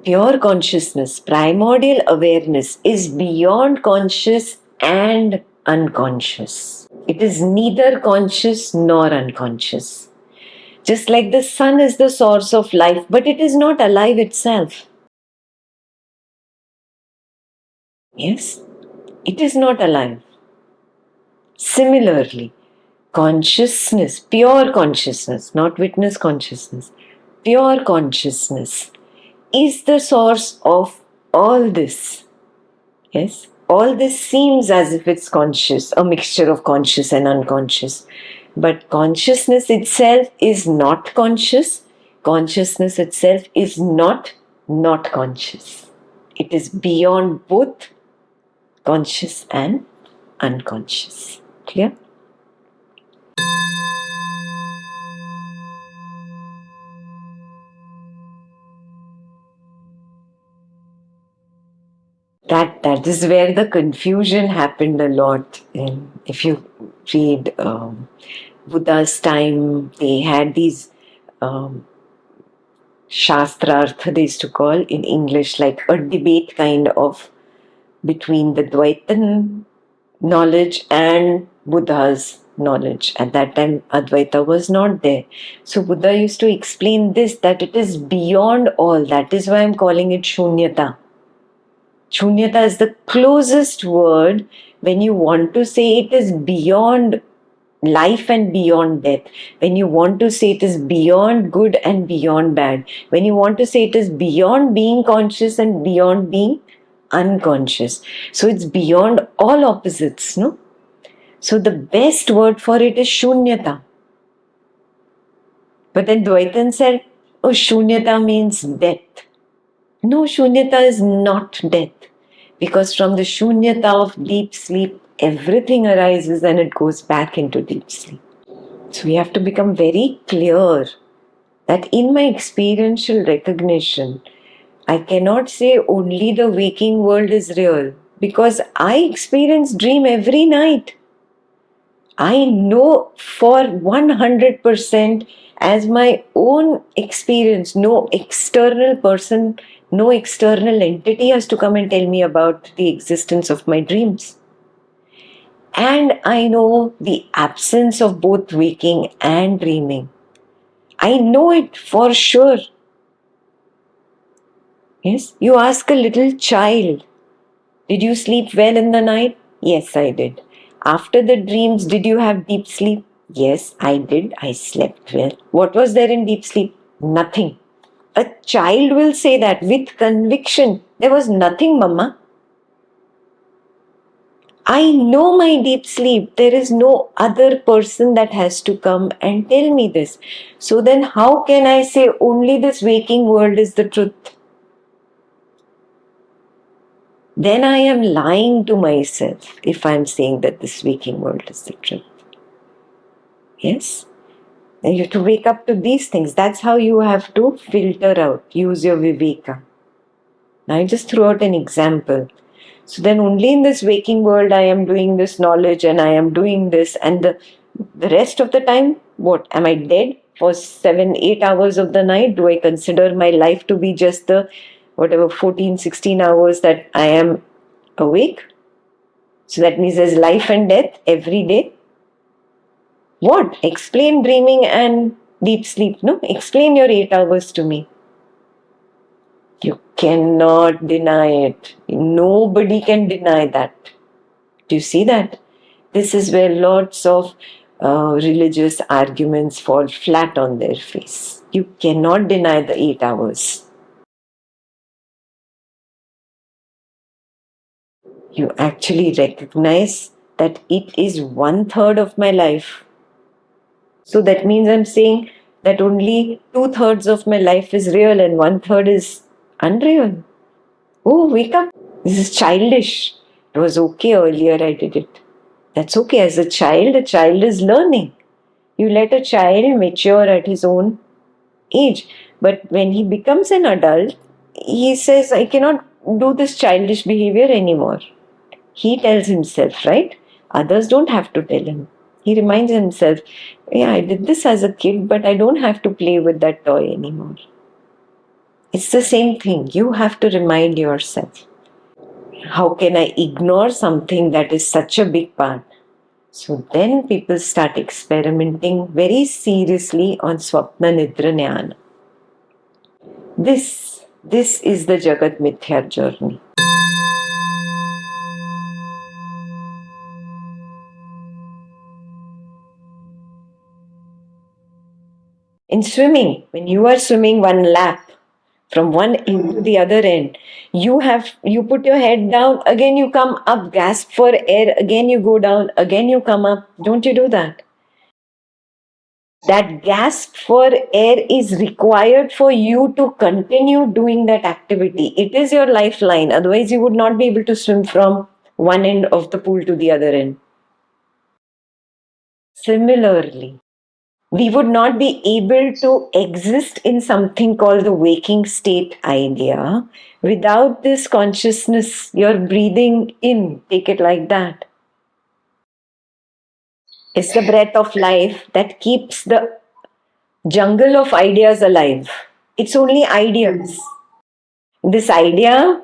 Pure consciousness, primordial awareness is beyond conscious and unconscious. It is neither conscious nor unconscious. Just like the sun is the source of life, but it is not alive itself. Yes, it is not alive. Similarly, consciousness, pure consciousness, not witness consciousness, pure consciousness is the source of all this. Yes, all this seems as if it's conscious, a mixture of conscious and unconscious. But consciousness itself is not conscious. Consciousness itself is not conscious. It is beyond both conscious and unconscious. Clear? That is where the confusion happened a lot. If you read Buddha's time, they had these Shastrartha, they used to call in English, like a debate kind of between the Dvaitan knowledge and Buddha's knowledge. At that time, Advaita was not there. So Buddha used to explain this, that it is beyond all. That is why I'm calling it Shunyata. Shunyata is the closest word when you want to say it is beyond life and beyond death. When you want to say it is beyond good and beyond bad. When you want to say it is beyond being conscious and beyond being unconscious. So it's beyond all opposites, no? So the best word for it is Shunyata. But then Dvaitan said, oh, Shunyata means death. No, Shunyata is not death. Because from the Shunyata of deep sleep, everything arises and it goes back into deep sleep. So we have to become very clear that in my experiential recognition, I cannot say only the waking world is real, because I experience dream every night. I know for 100% as my own experience. No external person, no external entity has to come and tell me about the existence of my dreams. And I know the absence of both waking and dreaming. I know it for sure. Yes, you ask a little child, did you sleep well in the night? Yes, I did. After the dreams, did you have deep sleep? Yes, I did. I slept well. What was there in deep sleep? Nothing. A child will say that with conviction. There was nothing, Mama. I know my deep sleep. There is no other person that has to come and tell me this. So then how can I say only this waking world is the truth? Then I am lying to myself if I am saying that this waking world is the truth. Yes? And you have to wake up to these things. That's how you have to filter out, use your viveka. Now I just threw out an example. So then only in this waking world I am doing this knowledge and I am doing this, and the rest of the time, what? Am I dead for 7-8 hours of the night? Do I consider my life to be just the 14-16 hours that I am awake? So that means there's life and death every day. What? Explain dreaming and deep sleep, no? Explain your 8 hours to me. You cannot deny it. Nobody can deny that. Do you see that? This is where lots of religious arguments fall flat on their face. You cannot deny the 8 hours. You actually recognize that it is 1/3 of my life. So that means I'm saying that only 2/3 of my life is real and 1/3 is unreal. Oh, wake up. This is childish. It was okay earlier I did it. That's okay. As a child is learning. You let a child mature at his own age. But when he becomes an adult, he says, I cannot do this childish behavior anymore. He tells himself, right? Others don't have to tell him. He reminds himself, yeah, I did this as a kid, but I don't have to play with that toy anymore. It's the same thing. You have to remind yourself. How can I ignore something that is such a big part? So then people start experimenting very seriously on Swapna Nidra Jnana. This is the Jagat Mithya journey. In swimming, when you are swimming one lap from one end to the other end, you put your head down, again you come up, gasp for air, again you go down, again you come up. Don't you do that? That gasp for air is required for you to continue doing that activity. It is your lifeline. Otherwise, you would not be able to swim from one end of the pool to the other end. Similarly, we would not be able to exist in something called the waking state idea without this consciousness. You're breathing in, take it like that. It's the breath of life that keeps the jungle of ideas alive. It's only ideas. This idea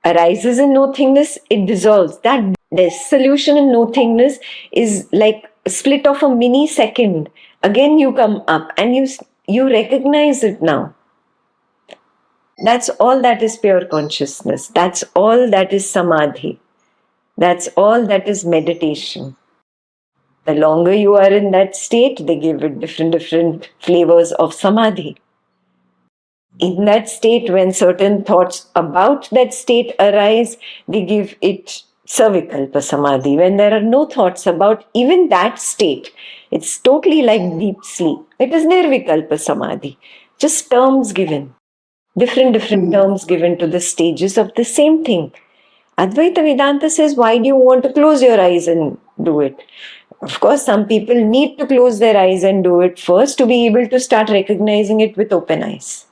arises in nothingness, it dissolves. That dissolution in nothingness is like a split of a mini second. Again, you come up and you recognize it now. That's all that is pure consciousness. That's all that is samadhi. That's all that is meditation. The longer you are in that state, they give it different flavors of samadhi. In that state, when certain thoughts about that state arise, they give it Savikalpa Samadhi. When there are no thoughts about even that state, it's totally like deep sleep. It is Nirvikalpa Samadhi. Just terms given, different terms given to the stages of the same thing. Advaita Vedanta says, why do you want to close your eyes and do it? Of course, some people need to close their eyes and do it first to be able to start recognizing it with open eyes.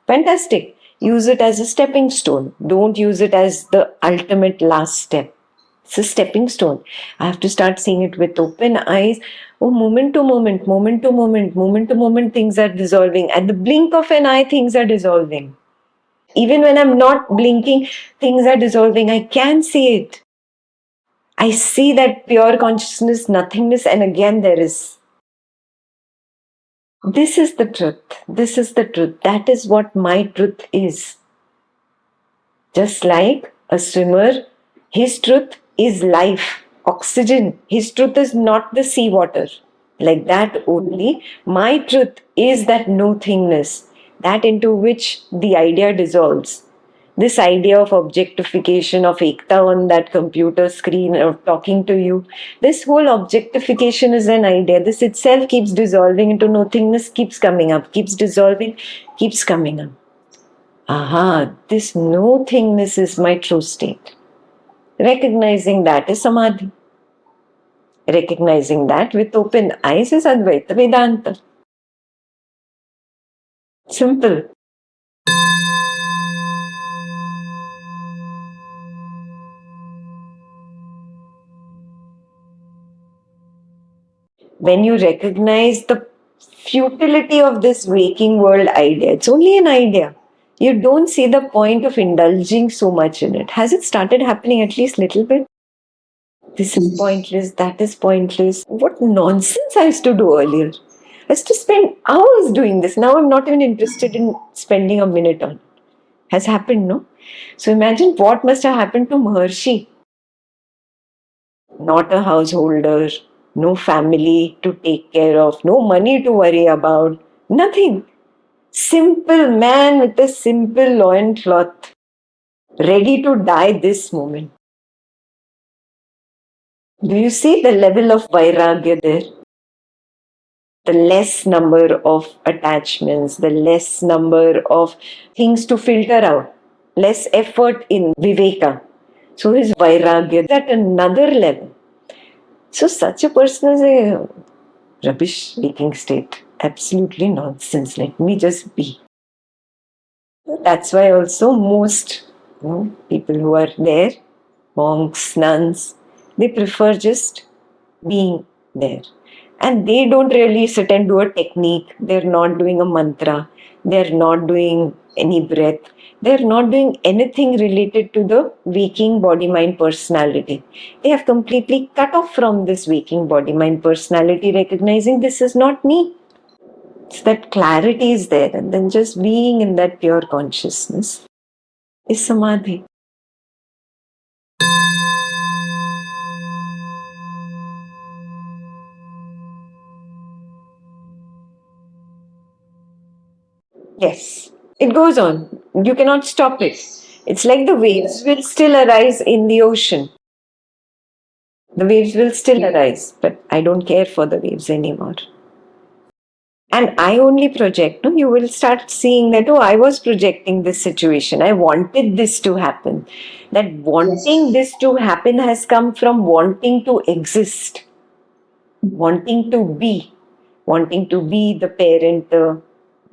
Fantastic. Use it as a stepping stone. Don't use it as the ultimate last step. It's a stepping stone. I have to start seeing it with open eyes. Oh, moment to moment, things are dissolving. At the blink of an eye, things are dissolving. Even when I'm not blinking, things are dissolving. I can see it. I see that pure consciousness, nothingness, and again there is. This is the truth. This is the truth. That is what my truth is. Just like a swimmer, his truth is life, oxygen. His truth is not the seawater. Like that only, my truth is that nothingness, that into which the idea dissolves. This idea of objectification of Ekta on that computer screen of talking to you, this whole objectification is an idea. This itself keeps dissolving into nothingness, keeps coming up, keeps dissolving, keeps coming up. Aha, this nothingness is my true state. Recognizing that is samadhi. Recognizing that with open eyes is Advaita Vedanta. Simple. When you recognize the futility of this waking world idea, it's only an idea. You don't see the point of indulging so much in it. Has it started happening at least a little bit? This is pointless, that is pointless. What nonsense I used to do earlier. I used to spend hours doing this. Now I'm not even interested in spending a minute on it. Has happened, no? So imagine what must have happened to Maharshi. Not a householder, no family to take care of, no money to worry about, nothing. Simple man with a simple loincloth, ready to die this moment. Do you see the level of vairagya there? The less number of attachments, the less number of things to filter out, less effort in viveka. So his vairagya is at another level. So such a person is a rubbish waking state. Absolutely nonsense. Let me just be. That's why also most people who are there, monks, nuns, they prefer just being there. And they don't really sit and do a technique. They're not doing a mantra. They're not doing any breath. They're not doing anything related to the waking body-mind personality. They have completely cut off from this waking body-mind personality, recognizing this is not me. So that clarity is there, and then just being in that pure consciousness is samadhi. Yes, it goes on. You cannot stop it. It's like the waves will still arise in the ocean. The waves will still arise, but I don't care for the waves anymore. And I only project. No, you will start seeing that, oh, I was projecting this situation. I wanted this to happen. That wanting this to happen has come from wanting to exist, wanting to be the parent,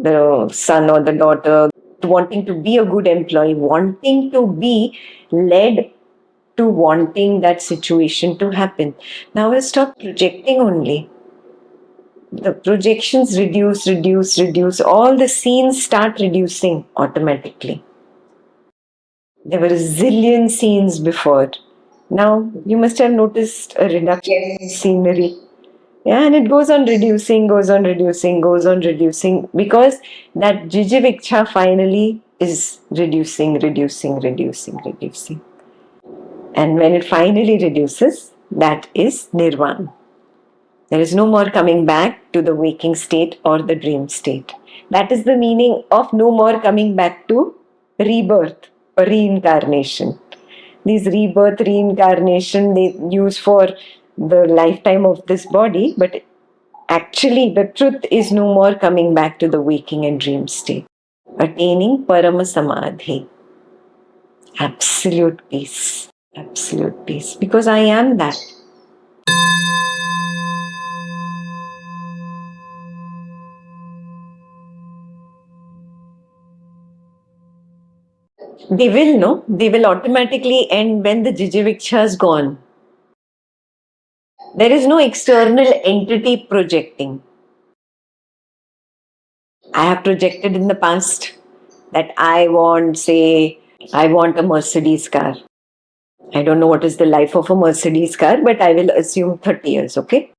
the son or the daughter, wanting to be a good employee, wanting to be led to wanting that situation to happen. Now I stop projecting only. The projections reduce. All the scenes start reducing automatically. There were a zillion scenes before. Now you must have noticed a reduction in scenery. Yeah, and it goes on reducing, because that jijiviksha finally is reducing. And when it finally reduces, that is nirvana. There is no more coming back to the waking state or the dream state. That is the meaning of no more coming back to rebirth or reincarnation. These rebirth, reincarnation, they use for the lifetime of this body, but actually the truth is no more coming back to the waking and dream state. Attaining Parama Samadhi. Absolute peace. Absolute peace. Because I am that. They will, no? They will automatically end when the jijiviksha is gone. There is no external entity projecting. I have projected in the past that I want a Mercedes car. I don't know what is the life of a Mercedes car, but I will assume 30 years, okay?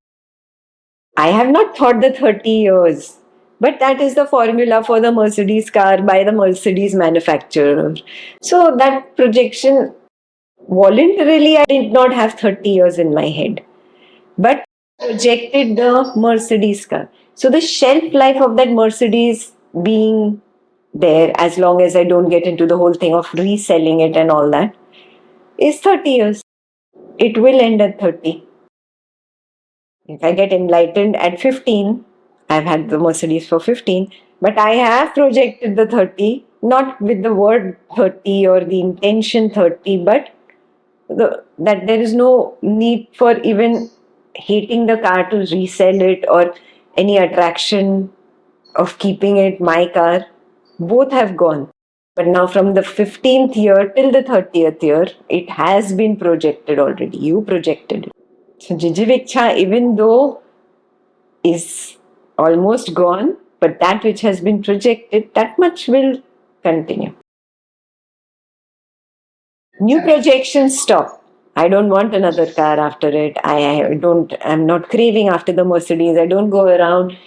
I have not thought the 30 years, but that is the formula for the Mercedes car by the Mercedes manufacturer. So that projection, voluntarily, I did not have 30 years in my head, but projected the Mercedes car. So the shelf life of that Mercedes being there, as long as I don't get into the whole thing of reselling it and all that, is 30 years. It will end at 30. If I get enlightened at 15, I've had the Mercedes for 15, but I have projected the 30, not with the word 30 or the intention 30, but that there is no need for even hating the car to resell it or any attraction of keeping it my car. Both have gone. But now from the 15th year till the 30th year, it has been projected already. You projected it. So jijiviksha, even though is almost gone, but that which has been projected, that much will continue. New projections stop. I don't want another car after it. I'm not craving after the Mercedes. I don't go around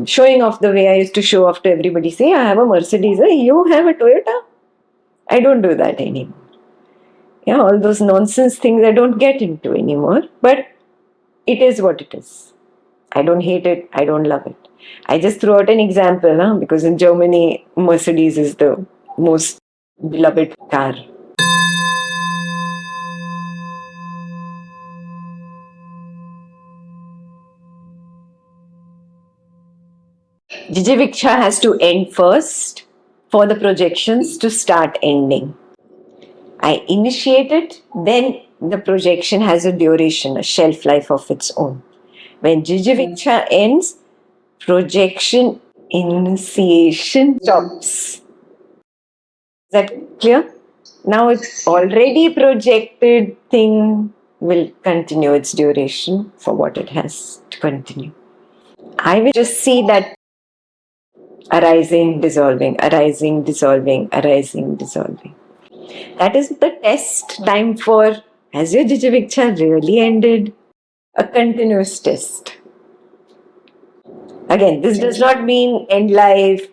showing off the way I used to show off to everybody. Say, I have a Mercedes. Hey, you have a Toyota? I don't do that anymore. Yeah, all those nonsense things I don't get into anymore. But it is what it is. I don't hate it. I don't love it. I just threw out an example, because in Germany, Mercedes is the most beloved car. Jijiviksha has to end first for the projections to start ending. I initiate it, then the projection has a duration, a shelf life of its own. When Jijiviksha ends, projection initiation stops. Is that clear? Now it's already projected thing will continue its duration for what it has to continue. I will just see that Arising, dissolving, arising, dissolving, arising, dissolving. That is the test time for, has your Jijiviksha really ended? A continuous test. Again, this does not mean end life,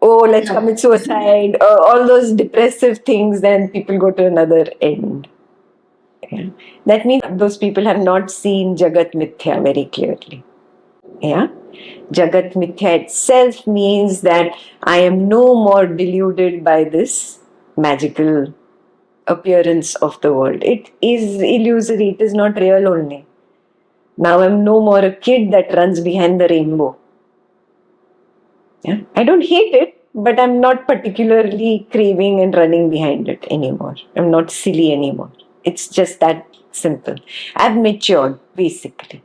oh, let's commit suicide, all those depressive things, then people go to another end. Yeah. That means those people have not seen Jagat Mithya very clearly. Yeah. Jagat Mithya itself means that I am no more deluded by this magical appearance of the world. It is illusory, it is not real only. Now I'm no more a kid that runs behind the rainbow. Yeah? I don't hate it, but I'm not particularly craving and running behind it anymore. I'm not silly anymore. It's just that simple. I've matured, basically.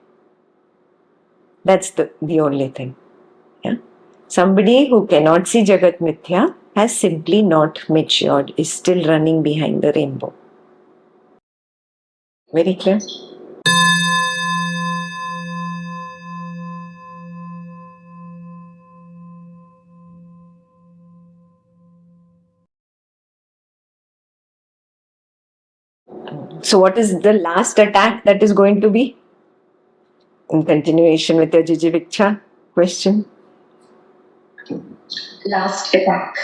That's the only thing. Yeah? Somebody who cannot see Jagat Mithya has simply not matured, is still running behind the rainbow. Very clear? So, what is the last attack that is going to be? In continuation with your Jijiviksha question. Last attack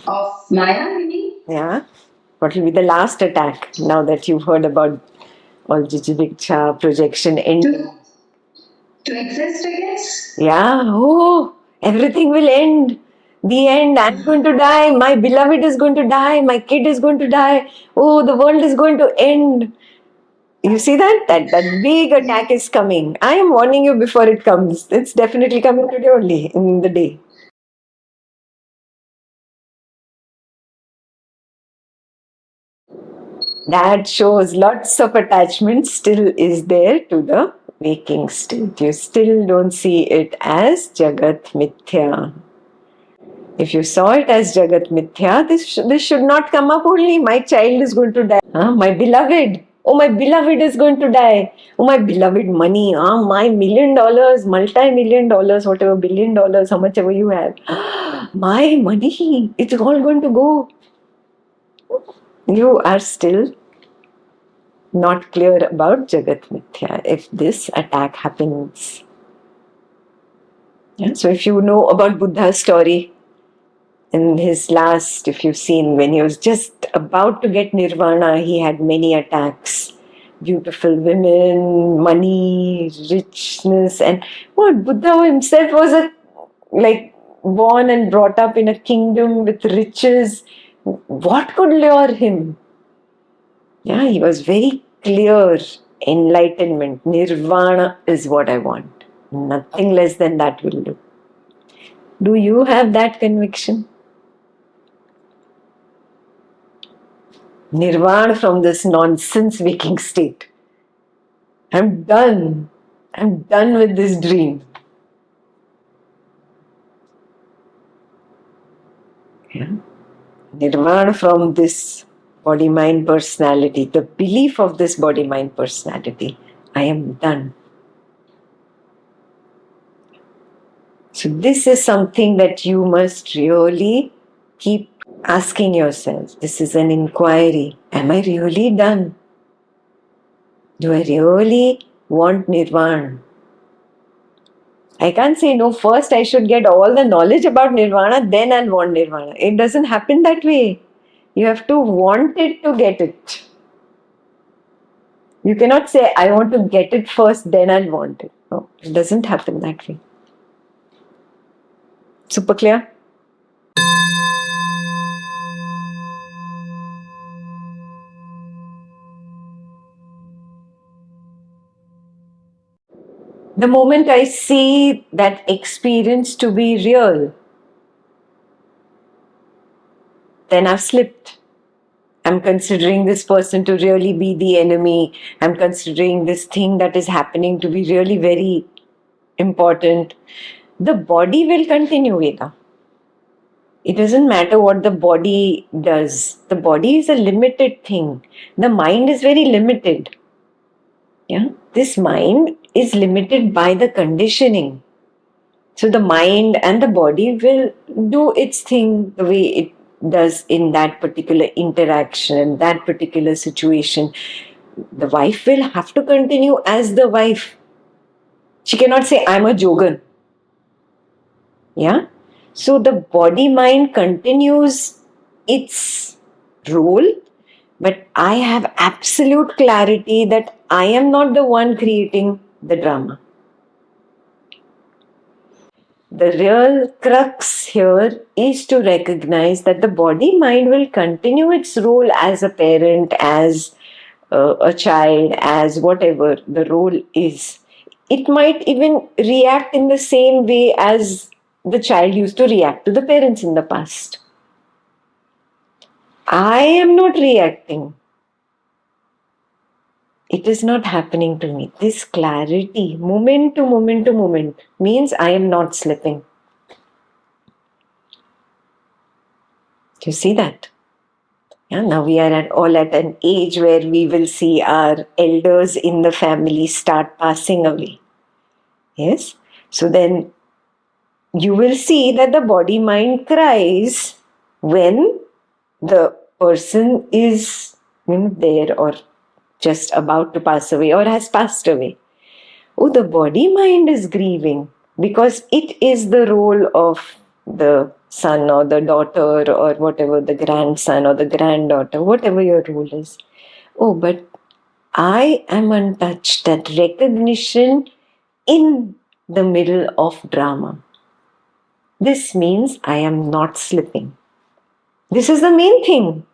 of Maya, maybe? Yeah. What will be the last attack now that you've heard about all Jijiviksha, projection, ending? To exist, I guess? Yeah. Oh, everything will end. The end. I'm going to die. My beloved is going to die. My kid is going to die. Oh, the world is going to end. You see that? That big attack is coming. I am warning you before it comes. It's definitely coming today only in the day. That shows lots of attachment still is there to the waking state. You still don't see it as Jagat Mithya. If you saw it as Jagat Mithya, this should not come up only. My child is going to die. My beloved. Oh, my beloved is going to die. Oh, my beloved money. My $1 million, multi-million dollars, whatever, $1 billion, how much ever you have. My money, it's all going to go. You are still not clear about Jagat Mithya if this attack happens. Yeah? So if you know about Buddha's story, in his last, if you've seen, when he was just about to get nirvana, he had many attacks. Beautiful women, money, richness, and what Buddha himself was born and brought up in a kingdom with riches. What could lure him? Yeah, he was very clear. Enlightenment, nirvana is what I want. Nothing less than that will do. Do you have that conviction? Nirvana from this nonsense waking state. I'm done. I'm done with this dream. Yeah. Nirvana from this body mind personality, the belief of this body mind personality. I am done. So, this is something that you must really keep asking yourself. This is an inquiry. Am I really done? Do I really want nirvana? I can't say no, first I should get all the knowledge about nirvana, then I'll want nirvana. It doesn't happen that way. You have to want it to get it. You cannot say, I want to get it first, then I'll want it. No, it doesn't happen that way. Super clear? The moment I see that experience to be real, then I've slipped. I'm considering this person to really be the enemy. I'm considering this thing that is happening to be really very important. The body will continue, Veda. It doesn't matter what the body does. The body is a limited thing. The mind is very limited. Yeah? This mind is limited by the conditioning. So the mind and the body will do its thing the way it does in that particular interaction, in that particular situation. The wife will have to continue as the wife. She cannot say, I'm a Jogan. Yeah? So the body mind continues its role, but I have absolute clarity that I am not the one creating the drama. The real crux here is to recognize that the body mind will continue its role as a parent, as a child, as whatever the role is. It might even react in the same way as the child used to react to the parents in the past. I am not reacting. It is not happening to me. This clarity, moment to moment to moment, means I am not slipping. Do you see that? Yeah, now we are all at an age where we will see our elders in the family start passing away. Yes? So then you will see that the body mind cries when the person is there or just about to pass away or has passed away. Oh, the body mind is grieving because it is the role of the son or the daughter or whatever, the grandson or the granddaughter, whatever your role is. Oh, but I am untouched. That recognition in the middle of drama. This means I am not slipping. This is the main thing.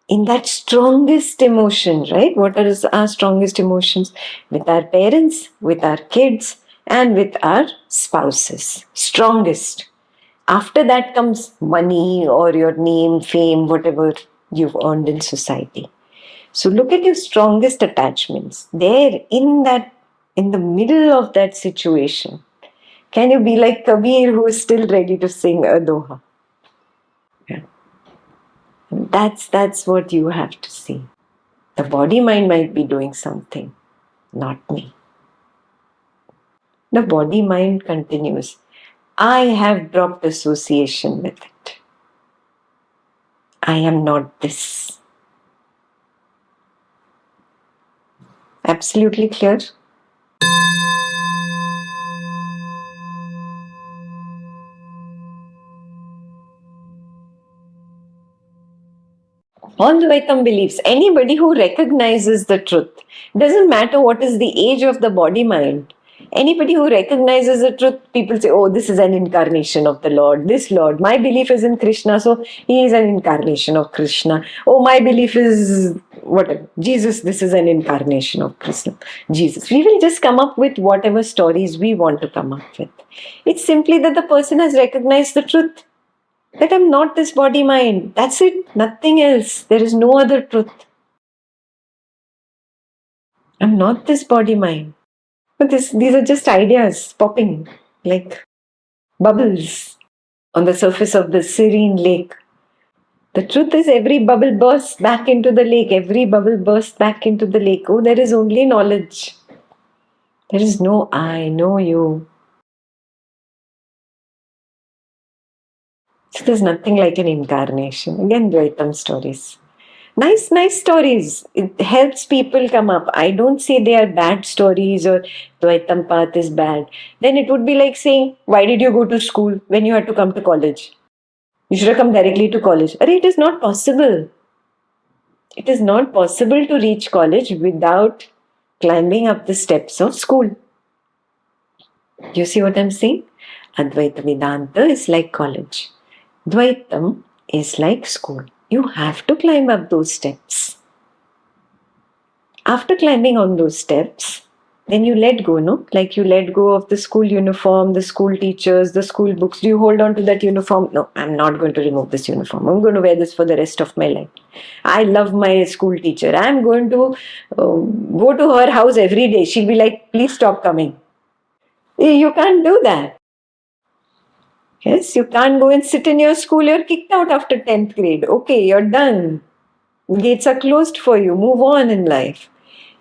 In that strongest emotion, right? What are our strongest emotions? With our parents, with our kids, and with our spouses. Strongest. After that comes money or your name, fame, whatever you've earned in society. So look at your strongest attachments. There, in the middle of that situation, can you be like Kabir, who is still ready to sing a doha? Yeah. That's what you have to see. The body mind might be doing something, not me. The body mind continues. I have dropped association with it. I am not this. Absolutely clear? All Dvaitam beliefs, anybody who recognizes the truth, doesn't matter what is the age of the body mind. Anybody who recognizes the truth, people say, oh, this is an incarnation of the Lord. This Lord, my belief is in Krishna, so he is an incarnation of Krishna. Oh, my belief is whatever. Jesus, this is an incarnation of Krishna. Jesus. We will just come up with whatever stories we want to come up with. It's simply that the person has recognized the truth. That I'm not this body mind. That's it. Nothing else. There is no other truth. I'm not this body mind. But these are just ideas popping like bubbles on the surface of the serene lake. The truth is, every bubble bursts back into the lake. Every bubble bursts back into the lake. Oh, there is only knowledge. There is no I, no you. So there's nothing like an incarnation. Again, Dvaitam stories. Nice stories. It helps people come up. I don't say they are bad stories or Dvaitam path is bad. Then it would be like saying, why did you go to school when you had to come to college? You should have come directly to college. It is not possible. It is not possible to reach college without climbing up the steps of school. You see what I'm saying? Advaita Vedanta is like college. Dvaitam is like school. You have to climb up those steps. After climbing on those steps, then you let go, no? Like you let go of the school uniform, the school teachers, the school books. Do you hold on to that uniform? No, I'm not going to remove this uniform. I'm going to wear this for the rest of my life. I love my school teacher. I'm going to go to her house every day. She'll be like, please stop coming. You can't do that. Yes, you can't go and sit in your school. You're kicked out after 10th grade. Okay, you're done. Gates are closed for you. Move on in life.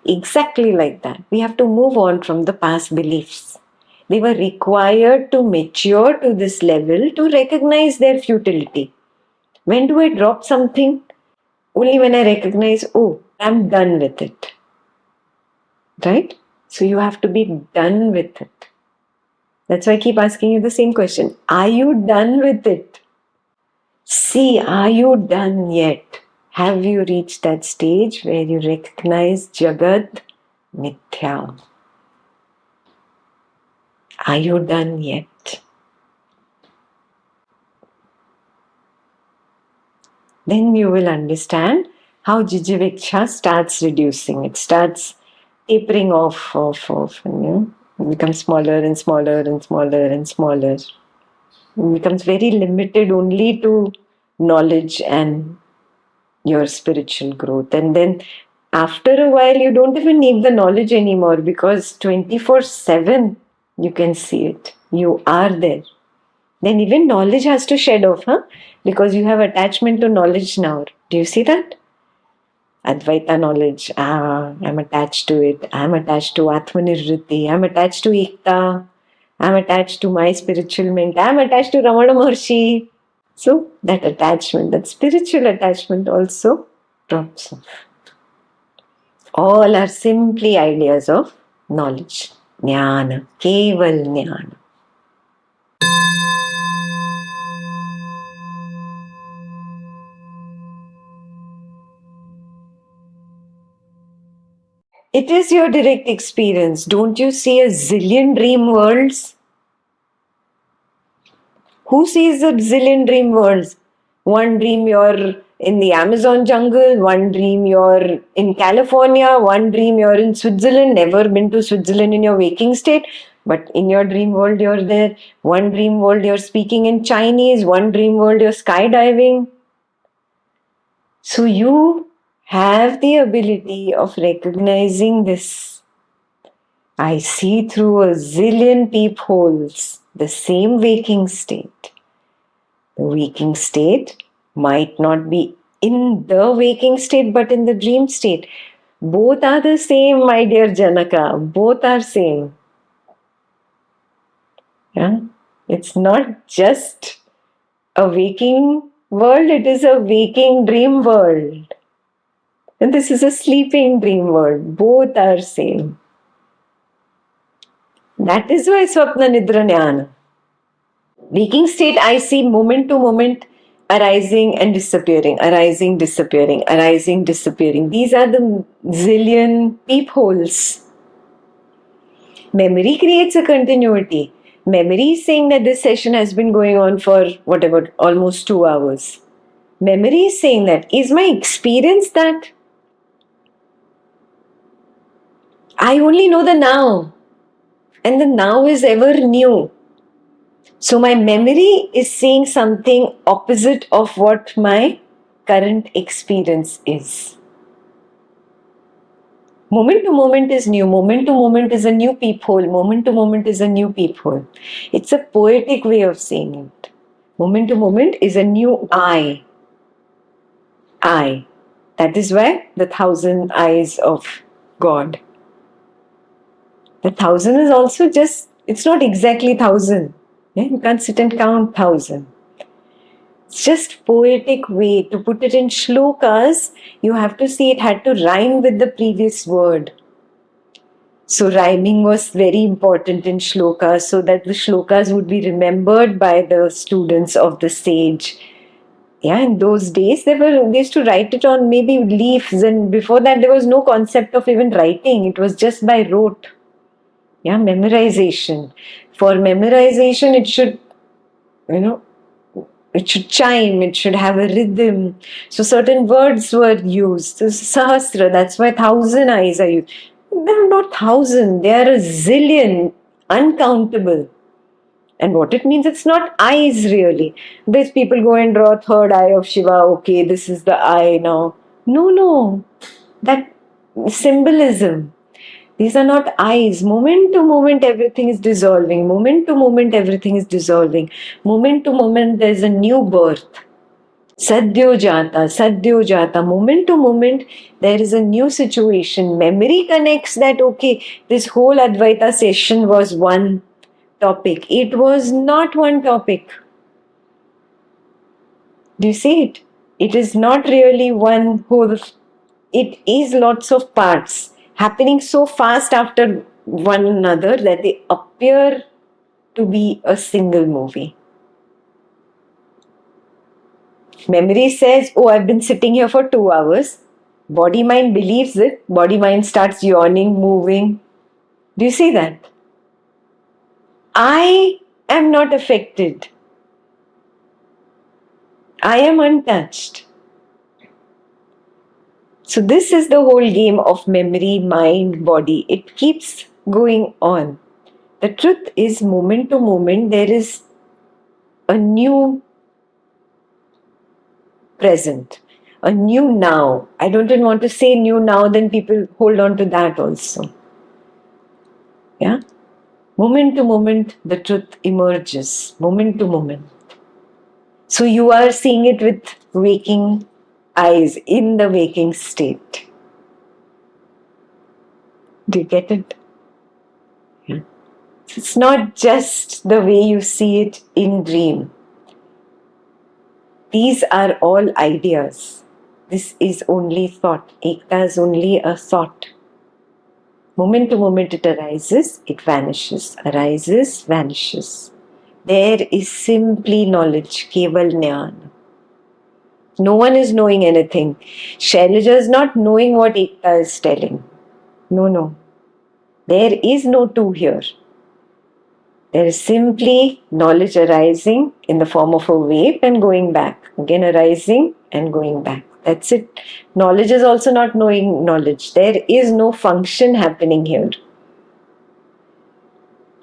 Exactly like that. We have to move on from the past beliefs. They were required to mature to this level to recognize their futility. When do I drop something? Only when I recognize, oh, I'm done with it. Right? So you have to be done with it. That's why I keep asking you the same question. Are you done with it? See, are you done yet? Have you reached that stage where you recognize Jagat Mithya? Are you done yet? Then you will understand how Jijiviksha starts reducing. It starts tapering off, and it becomes smaller and smaller and smaller and smaller. It becomes very limited only to knowledge and your spiritual growth. And then after a while, you don't even need the knowledge anymore because 24/7 you can see it. You are there. Then even knowledge has to shed off, because you have attachment to knowledge now. Do you see that? Advaita knowledge. I'm attached to it. I'm attached to Atmanirvriti. I'm attached to Ekta. I'm attached to my spiritual mentor. I'm attached to Ramana Maharshi. So that attachment, that spiritual attachment also drops off. All are simply ideas of knowledge. Jnana. Keval Jnana. It is your direct experience. Don't you see a zillion dream worlds? Who sees a zillion dream worlds? One dream you're in the Amazon jungle, one dream you're in California, one dream you're in Switzerland, never been to Switzerland in your waking state, but in your dream world you're there. One dream world you're speaking in Chinese, one dream world you're skydiving. So you have the ability of recognizing this. I see through a zillion peepholes the same waking state. The waking state might not be in the waking state but in the dream state. Both are the same, my dear Janaka. Both are same. Yeah? It's not just a waking world, it is a waking dream world. And this is a sleeping dream world. Both are same. That is why Swapna Nidra Jnana. Waking state, I see moment to moment arising and disappearing, arising, disappearing, arising, disappearing. These are the zillion peepholes. Memory creates a continuity. Memory is saying that this session has been going on for whatever, almost 2 hours. Memory is saying that. Is my experience that? I only know the now. And the now is ever new. So my memory is seeing something opposite of what my current experience is. Moment to moment is new. Moment to moment is a new peephole. Moment to moment is a new peephole. It's a poetic way of saying it. Moment to moment is a new I. I. That is why the 1,000 eyes of God. The 1,000 is also just, it's not exactly 1,000. Yeah? You can't sit and count 1,000. It's just poetic way to put it in shlokas. You have to see it had to rhyme with the previous word. So rhyming was very important in shlokas so that the shlokas would be remembered by the students of the sage. Yeah, in those days they used to write it on maybe leaves, and before that there was no concept of even writing. It was just by rote. Yeah, memorization. For memorization, it should, it should chime, it should have a rhythm. So certain words were used. So Sahasra, that's why 1,000 eyes are used. They're not 1,000, they are a zillion, uncountable. And what it means, it's not eyes really. These people go and draw third eye of Shiva. Okay, this is the eye now. No. That symbolism. These are not eyes. Moment to moment, everything is dissolving. Moment to moment, everything is dissolving. Moment to moment, there's a new birth. Sadhyo jata. Moment to moment, there is a new situation. Memory connects that, okay, this whole Advaita session was one topic. It was not one topic. Do you see it? It is not really one whole, it is lots of parts happening so fast after one another that they appear to be a single movie. Memory says, oh, I've been sitting here for 2 hours. Body mind believes it. Body mind starts yawning, moving. Do you see that? I am not affected. I am untouched. So this is the whole game of memory, mind, body. It keeps going on. The truth is, moment to moment, there is a new present, a new now. I don't even want to say new now, then people hold on to that also. Yeah? Moment to moment, the truth emerges. Moment to moment. So you are seeing it with waking eyes, in the waking state. Do you get it? Yeah. It's not just the way you see it in dream. These are all ideas. This is only thought. Ekta is only a thought. Moment to moment it arises, it vanishes. Arises, vanishes. There is simply knowledge, keval jnana. No one is knowing anything. Shailaja is not knowing what Ekta is telling. No. There is no two here. There is simply knowledge arising in the form of a wave and going back. Again arising and going back. That's it. Knowledge is also not knowing knowledge. There is no function happening here.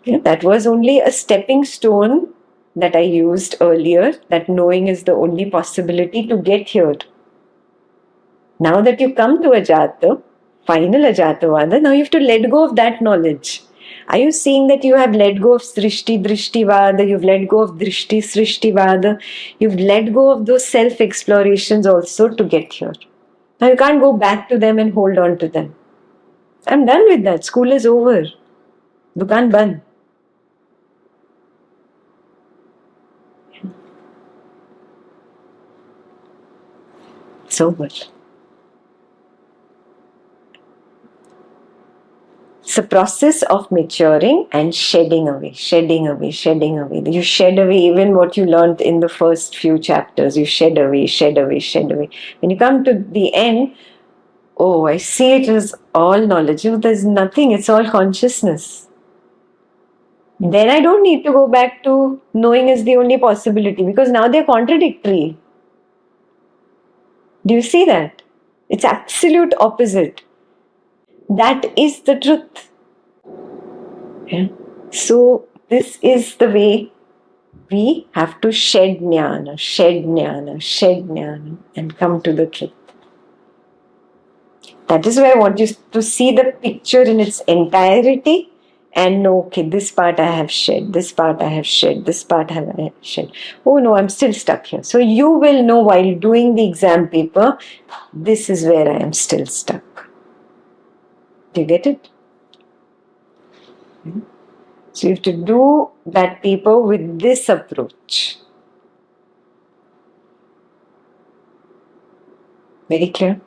Yeah, that was only a stepping stone that I used earlier, that knowing is the only possibility to get here. Now that you come to Ajata, final Ajatavada, now you have to let go of that knowledge. Are you seeing that you have let go of Srishti Drishtivada, you've let go of Drishti Srishtivada, you've let go of those self-explorations also to get here. Now you can't go back to them and hold on to them. I'm done with that. School is over. Dukan ban. It's over. It's a process of maturing and shedding away. You shed away even what you learned in the first few chapters. You shed away. When you come to the end, oh, I see it as all knowledge. There's nothing, it's all consciousness. Then I don't need to go back to knowing is the only possibility, because now they're contradictory. Do you see that? It's absolute opposite. That is the truth. Yeah. So this is the way we have to shed jnana, and come to the truth. That is why I want you to see the picture in its entirety and know, okay, this part I have shed, this part I have shed, this part I have shed. Oh no, I'm still stuck here. So you will know while doing the exam paper, this is where I am still stuck. Do you get it? So you have to do that paper with this approach. Very clear?